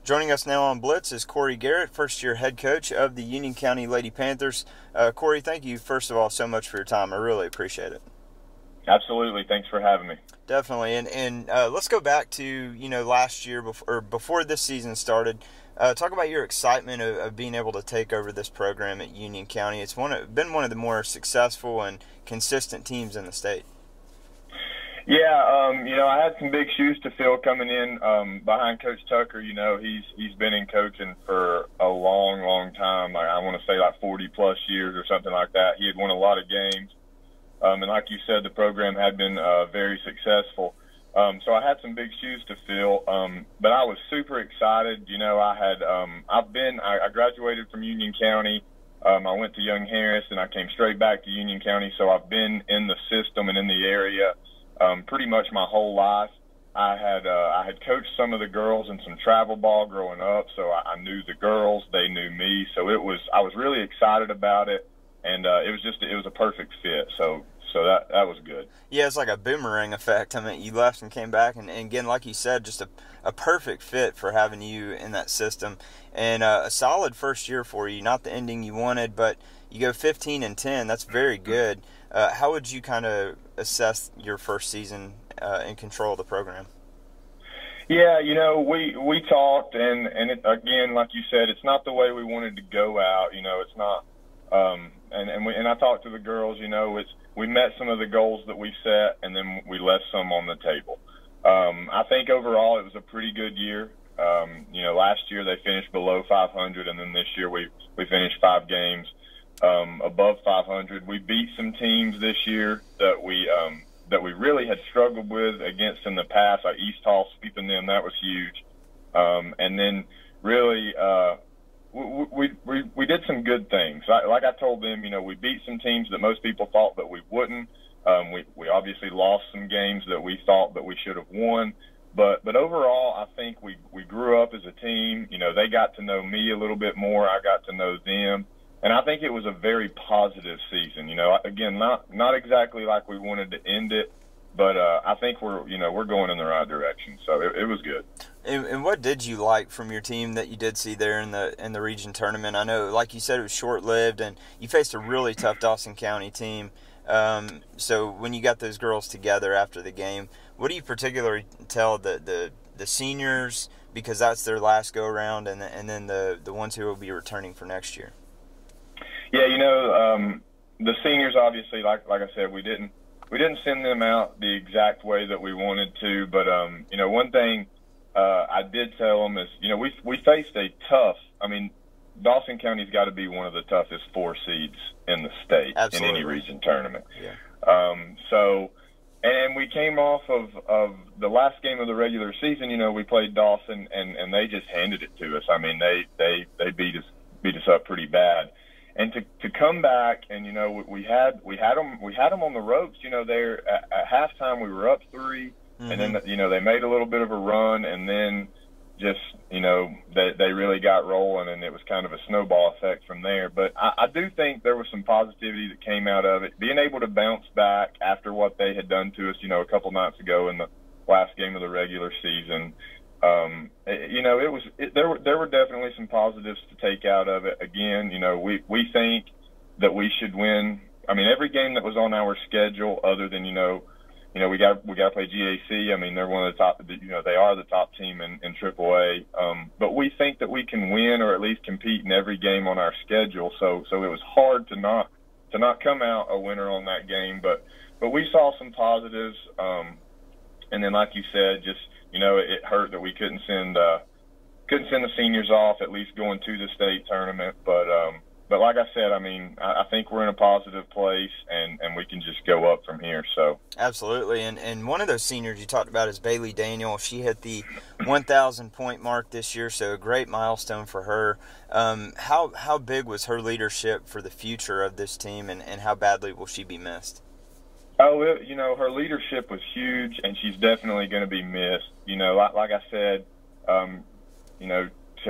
Joining us now on Blitz is Corey Garrett, first-year head coach of the Union County Lady Panthers. Corey, thank you, first of all, so much for your time. I really appreciate it. Absolutely. Thanks for having me. Definitely. And let's go back to, last year before this season started. Talk about your excitement of being able to take over this program at Union County. It's been one of the more successful and consistent teams in the state. Yeah, I had some big shoes to fill coming in behind Coach Tucker. He's been in coaching for a long, long time. Like, I want to say like 40-plus years or something like that. He had won a lot of games. And like you said, the program had been very successful. So I had some big shoes to fill, but I was super excited. I graduated from Union County. I went to Young Harris, and I came straight back to Union County. So I've been in the system and in the area pretty much my whole life. I had coached some of the girls in some travel ball growing up, so I knew the girls. They knew me. So I was really excited about it, and it was a perfect fit. So that was good. Yeah, it's like a boomerang effect. I mean, you left and came back, and again, like you said, just a perfect fit for having you in that system. And a solid first year for you, not the ending you wanted, but you go 15-10. That's very good. How would you kind of assess your first season in control of the program? Yeah, we talked, and again, like you said, it's not the way we wanted to go out. It's not. And I talked to the girls. We met some of the goals that we set, and then we left some on the table. I think overall it was a pretty good year. Last year they finished below 500, and then this year we finished 5 games above 500. We beat some teams this year that we really had struggled with against in the past. Like East Hall, sweeping them, that was huge. And then really we did some good things. Like I told them, we beat some teams that most people thought that we wouldn't. We obviously lost some games that we thought that we should have won. But overall, I think we grew up as a team. They got to know me a little bit more. I got to know them. And I think it was a very positive season. Again, not exactly like we wanted to end it, but I think we're going in the right direction. So it was good. And what did you like from your team that you did see there in the region tournament? I know, like you said, it was short-lived, and you faced a really tough Dawson County team. So when you got those girls together after the game, what do you particularly tell the seniors, because that's their last go-around, and then the ones who will be returning for next year? Yeah, the seniors, obviously, like I said, we didn't send them out the exact way that we wanted to, but one thing I did tell them is, we faced a tough. I mean, Dawson County's got to be one of the toughest 4 seeds in the state. Absolutely. In any region tournament. Yeah. And we came off of the last game of the regular season. We played Dawson, and they just handed it to us. I mean, they beat us up pretty bad. And to come back, and we had them on the ropes. There at halftime we were up 3, mm-hmm. and then they made a little bit of a run, and then just they really got rolling, and it was kind of a snowball effect from there. But I do think there was some positivity that came out of it, being able to bounce back after what they had done to us, a couple nights ago in the last game of the regular season. There were definitely some positives to take out of it. Again, we think that we should win. I mean, every game that was on our schedule, other than we got to play GAC. I mean, they're one of the top. They are the top team in AAA. But we think that we can win, or at least compete in every game on our schedule. So it was hard to not come out a winner on that game. But we saw some positives. And then, like you said, just it hurt that we couldn't send the seniors off, at least going to the state tournament. But like I said, I mean, I think we're in a positive place, and we can just go up from here. So absolutely. And one of those seniors you talked about is Bailey Daniel. She hit the 1,000-point mark this year, so a great milestone for her. How big was her leadership for the future of this team, and how badly will she be missed? Oh, her leadership was huge, and she's definitely going to be missed. Like I said, to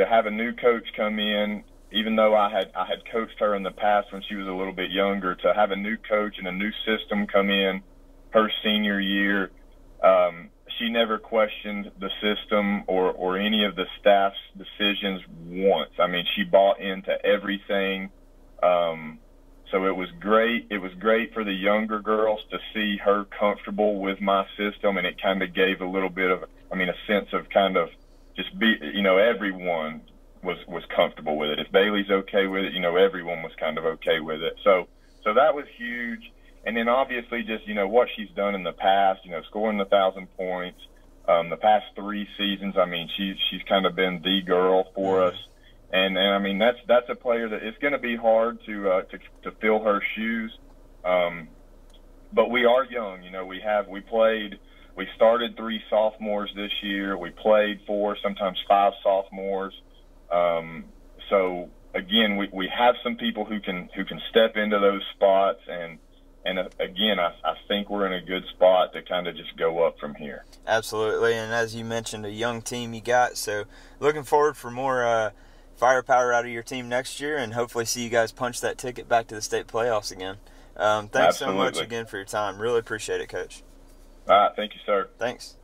have a new coach come in, even though I had coached her in the past when she was a little bit younger, to have a new coach and a new system come in her senior year, she never questioned the system or any of the staff's decisions once. I mean, she bought into everything. So it was great. It was great for the younger girls to see her comfortable with my system, and it kind of gave a little bit of, I mean, a sense of kind of just be, you know, everyone was comfortable with it. If Bailey's okay with it, you know, everyone was kind of okay with it. So that was huge. And then obviously just, you know, what she's done in the past, you know, scoring 1,000 points, the past 3 seasons. I mean, she's kind of been the girl for us. And I mean, that's a player that it's going to be hard to fill her shoes. But we are young, you know, we started 3 sophomores this year. We played 4, sometimes 5 sophomores. So again, we have some people who can step into those spots, and again, I think we're in a good spot to kind of just go up from here. Absolutely, and as you mentioned, a young team you got, so looking forward for more firepower out of your team next year, and hopefully see you guys punch that ticket back to the state playoffs again. Thanks Absolutely. so much again for your time. Really appreciate it, Coach. All right, thank you, sir. Thanks.